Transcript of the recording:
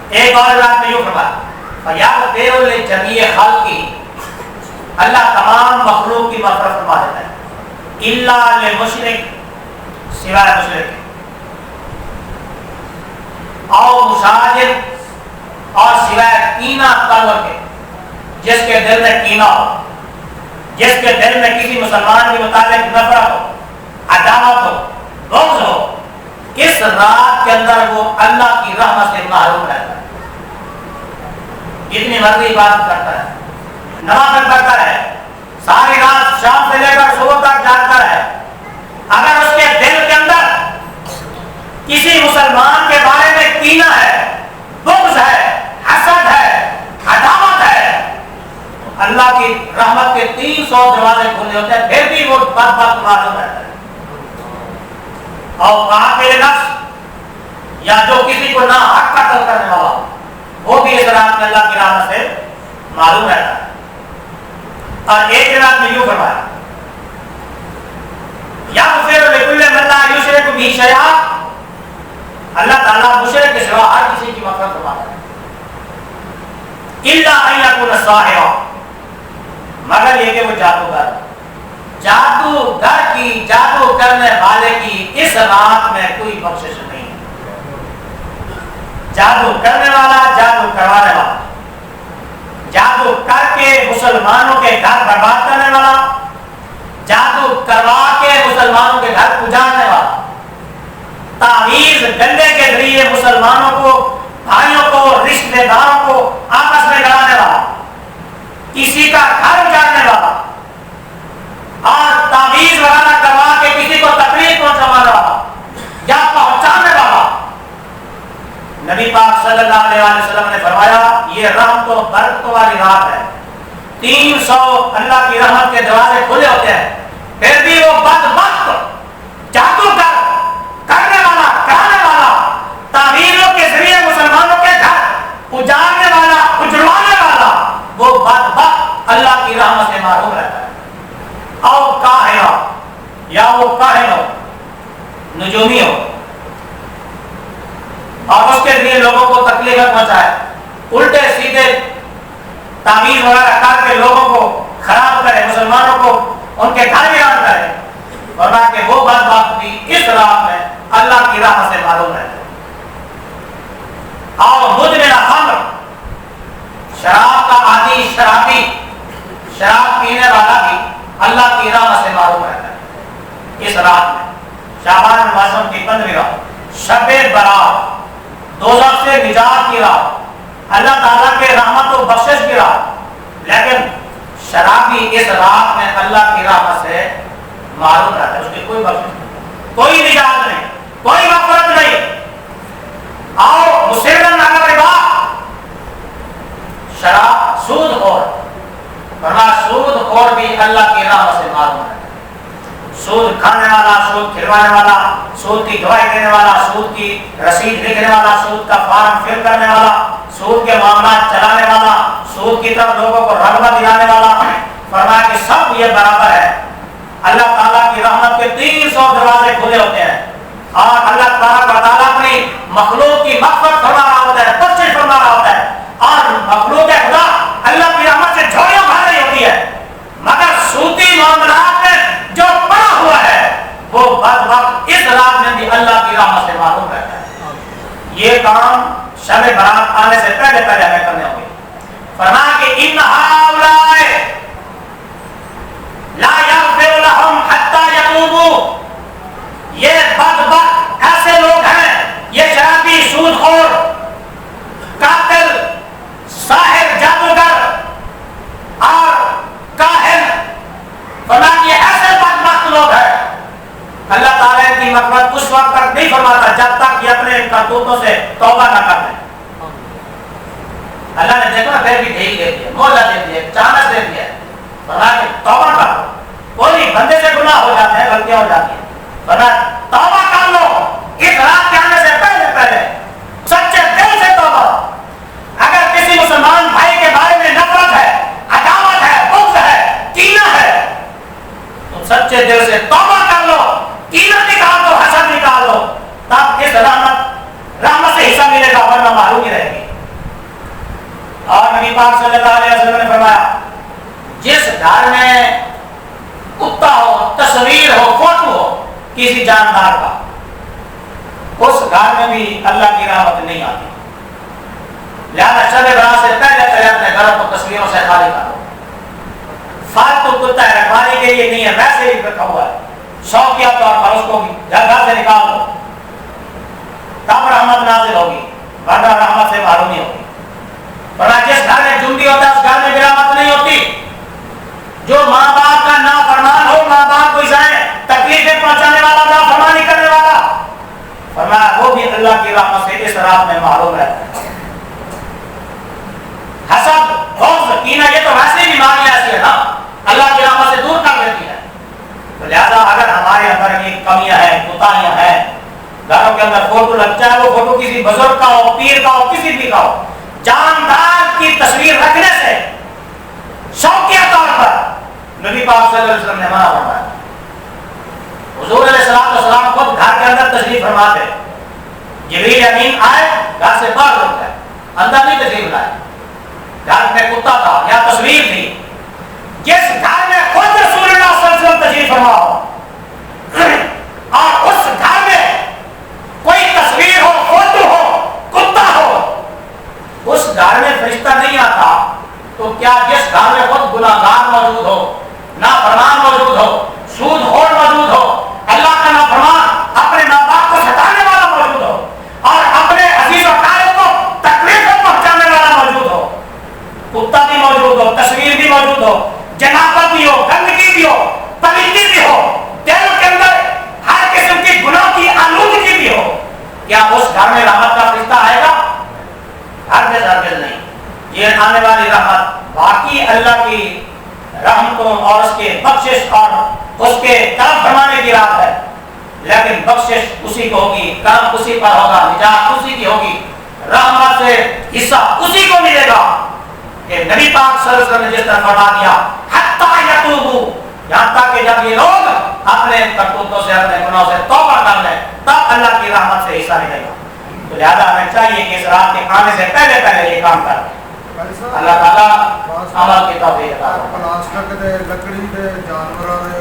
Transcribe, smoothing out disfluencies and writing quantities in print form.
ایک اور بات میں یوں فرمایا فَيَغْفِرُ لِجَمِيعِ خَلْقِهِ، اللہ تمام مخلوق کی مغفرت فرما دیتا ہے، اِلَّا لِلْمُشْرِكِ، سوائے مشرک اور مشاجر اور سوائے کینہ تنور کے، جس کے دل میں کینہ ہو، جس کے دل میں کسی مسلمان کے متعلق نفرت ہو، عداوت ہو، بغض ہو، اس رات کے اندر وہ اللہ کی رحمت سے محروم رہتا ہے۔ جتنی مرضی عبادت کرتا ہے، نماز پڑھتا ہے، ساری رات شام سے لے کر صبح تک جاگتا ہے، اگر اس کے دل کے اندر کسی مسلمان کے بارے میں کینہ ہے، بغض ہے، حسد ہے، عداوت ہے، اللہ کی رحمت کے 300 دروازے کھلے ہوتے ہیں، پھر بھی وہ بدبخت معلوم رہتا ہے۔ اور قاتل نفس یا جو کسی کو ناحق قتل کرنے والا وہ بھی اس رات میں اللہ کی رحمت سے معلوم رہتا ہے۔ اور ایک رات میں یوں فرمایا یغفر لکل من لا یشرک بہ شیئا، اللہ تعالیٰ مشرک کے سوا ہر کسی کی مغفرت فرماتا ہے، الا ان یکون ساحرا، مگر یہ کہ وہ جادوگر، جادوگر کی، جادو کرنے والے کی اس رات میں کوئی بخشش نہیں ہے۔ جادو کرنے والا، جادو کروانے والا، جادو کر کے مسلمانوں کے گھر برباد کرنے والا، جادو کروا کے مسلمانوں کے گھر اجاڑنے والا، تعویذ گنڈے کے ذریعے مسلمانوں کو، بھائیوں کو، رشتہ داروں کو آپس میں لڑانے والا، کسی کا گھر اجاڑنے والا اور تعویذ وغیرہ کروا کے کسی کو تکلیف پہنچانے والا یا پہنچانے والا، نبی پاک صلی اللہ علیہ وسلم نے فرمایا یہ رحمت و برکت والی رات ہے، 300 اللہ کی رحمت کے دروازے کھلے ہوتے ہیں، پھر بھی وہ بدبخت، جادوگر، کرنے والا، کرانے والا، تعویذوں کے ذریعے مسلمانوں کے گھر اجاڑنے والا، اجڑوانے والا، وہ بدبخت اللہ کی رحمت سے محروم رہتا ہے۔ اور کاہن ہو یا وہ کاہن ہو، نجومی ہو، اور اس کے لیے لوگوں کو تکلیف پہنچائے، الٹے سیدھے تعویذ وغیرہ کر کے لوگوں کو خراب کرے، مسلمانوں کو ان کے گھر ویران کرے، ورنہ کہ وہ بدبخت بھی اس رات میں اللہ کی رحمت سے معلوم ہے۔ اور مدمن خمر، شراب کا عادی شرابی، شراب پینے والا بھی اللہ کی رحمت سے معروف رہتا ہے۔ اس رات میں شعبان المعظم کی 15ویں رات، شب برات، دوزخ سے نجات کی رات، اللہ تعالیٰ کے رحمت و بخشش کی رات، لیکن شرابی اس رات میں اللہ کی رحمت سے معروف رہتا ہے، اس کی کوئی بخشش نہیں، کوئی نجات نہیں، کوئی مغفرت نہیں۔ اور مسلمان اگر ربا، شراب، سود خور، ورنہ سود خور بھی اللہ کی رحمت سے معلوم ہے۔ سود کھانے والا، سود کھلوانے والا، سود کی گواہی دینے والا، سود کی رسید لکھنے والا، سود کا فارم فل کرنے والا، سود کے معاملات چلانے والا، سود کی طرف لوگوں کو رغبت دلانے والا، فرمایا کہ سب یہ برابر ہے، اللہ تعالیٰ کی رحمت کے 300 دروازے کھلے ہوتے ہیں، اور اللہ تبارک و تعالیٰ اپنی مخلوق کی مغفرت فرما رہا ہوتا ہے، بخشش فرما رہا ہوتا ہے، اور مخلوق خدا اللہ کی رحمت سے جھولیاں بھر رہی ہوتی ہے، مگر سودی معاملات میں جو پڑا ہوا ہے وہ بدبخت اس رات میں بھی اللہ کی رحمت سے محروم رہتا ہے۔ یہ کام شب برات آنے سے پہلے پہلے ہمیں کرنے ہوں گے۔ فرمایا کہ ان ہؤلاء لا یغفر لهم حتی یتوبوا، یہ بدبخت ایسے لوگ ہیں، یہ شرابی، سود خور، قاتل، ساحر، جادوگر اور کاہن، فرمایا کہ ایسے بدبخت لوگ ہیں، اللہ تعالیٰ کی مغفرت اس وقت تک نہیں فرماتا جب تک یہ اپنے کرتوتوں سے توبہ نہ کر لیں۔ اللہ نے دیکھا پھر بھی ڈھیل دے دیا، مولا دے دیا، چانس دے دیا، فرمایا کہ توبہ کرو۔ کوئی بندے سے گناہ ہو جاتے ہیں، غلطیاں ہو جاتی ہیں، فرمایا توبہ کر لو اس رات کے آنے سے پہلے پہلے، سچے دل سے توبہ۔ اگر کسی مسلمان بھائی کے بارے میں نفرت ہے، عداوت ہے، بغض ہے، کینہ ہے، تو سچے دل سے توبہ کر لو، کینہ نکال دو، حسد نکال دو، تب اس رحمت سے حصہ ملے گا، ورنہ محروم ہی رہے گی۔ پاک صلی اللہ علیہ وسلم نے فرمایا جس گھر میں کتا ہو، تصویر ہو، فوٹو ہو کسی جاندار کا، اس گھر میں بھی اللہ کی رحمت نہیں آتی۔ لہذا شب برات سے پہلے اپنے گھروں کو تصویروں سے خالی کرو۔ فالتو کتا ہے، رکھوالی کے لیے نہیں ہے، ویسے ہی رکھا ہوا ہے، شوقیہ طور پر اس کو گھر سے نکال دو، تب رحمت نازل ہوگی، ورنہ رحمت سے محرومی ہوگی۔ ورنہ جس گھر میں جنگی ہوتا ہے اس گھر میں بھی رحمت نہیں ہوتی۔ جو ماں باپ کا نافرمان ہو، ماں باپ کو ایسائیں تکلیفیں پہنچانے والا، نافرمانی کرنے والا، فرمایا وہ بھی اللہ کی رحمت سے اس رات میں محروم رہتا ہے۔ حسد، بغض، کینہ، یہ تو ویسے ہی بیماریاں ایسی ہے نا، اللہ کی رحمت سے دور کر دیتی ہے۔ تو لہذا اگر ہمارے اندر یہ کمیاں ہیں، کوتاہیاں ہیں، گھروں کے اندر فوٹو لگ جائے، وہ فوٹو کسی بزرگ کا ہو، پیر کا ہو، کسی بھی کا ہو، جاندار کی تصویر رکھنے سے شوقیہ طور پر نبی پاک صلی اللہ علیہ وسلم نے منع فرمایا۔ حضور علیہ السلام خود گھر کے اندر تشریف فرما تھے، جبریل امین آئے، گھر سے باہر رک گئے، اندر نہیں تشریف لائے۔ گھر میں کتا تھا یا تصویر تھی، جس گھر میں خود رسول اللہ صلی اللہ علیہ وسلم تشریف فرما ہو اور اس گھر میں کوئی تصویر ہو، فوٹو ہو، کتا ہو، اس گھر میں فرشتہ نہیں آتا، تو کیا جس گھر میں خود گناہگار موجود ہو، نافرمان موجود ہو، سود خور موجود ہو، اللہ کا نافرمان اپنے ماں باپ کو ستانے والا موجود ہو اور اپنے عزیز و اقارب کو تکلیف پہنچانے والا موجود ہو، کتا بھی موجود ہو، تصویر بھی موجود ہو، جنابت بھی ہو، گندگی بھی ہو، پلیتی بھی ہو، دل کے اندر ہر قسم کی گناہ کی آلودگی بھی ہو، کیا اس گھر میں رحمت کا فرشتہ آئے گا؟ ہرگز نہیں۔ یہ آنے والی رحمت باقی اللہ کی رحمتوں اور اس کے بخشش اور اس کے کرم فرمانے کی رات ہے، لیکن بخشش اسی کو ہوگی، کرم اسی پر ہوگا، نجات اسی کی ہوگی، رحمت سے حصہ اسی کو ملے گا کہ نبی پاک صلی اللہ علیہ وسلم نے جس طرح فرما دیا حتی یتوبوا، یہاں تک کہ جب یہ لوگ اپنے کرتوتوں سے، اپنے گناہوں سے توبہ کر لیں تب اللہ کی رحمت سے حصہ ملے گا۔ تو لہذا ہمیں چاہیے کہ اس رات کے آنے سے پہلے پہلے یہ کام کریں۔ اللہ تعالیٰ عمل کی توفیق عطا فرمائے۔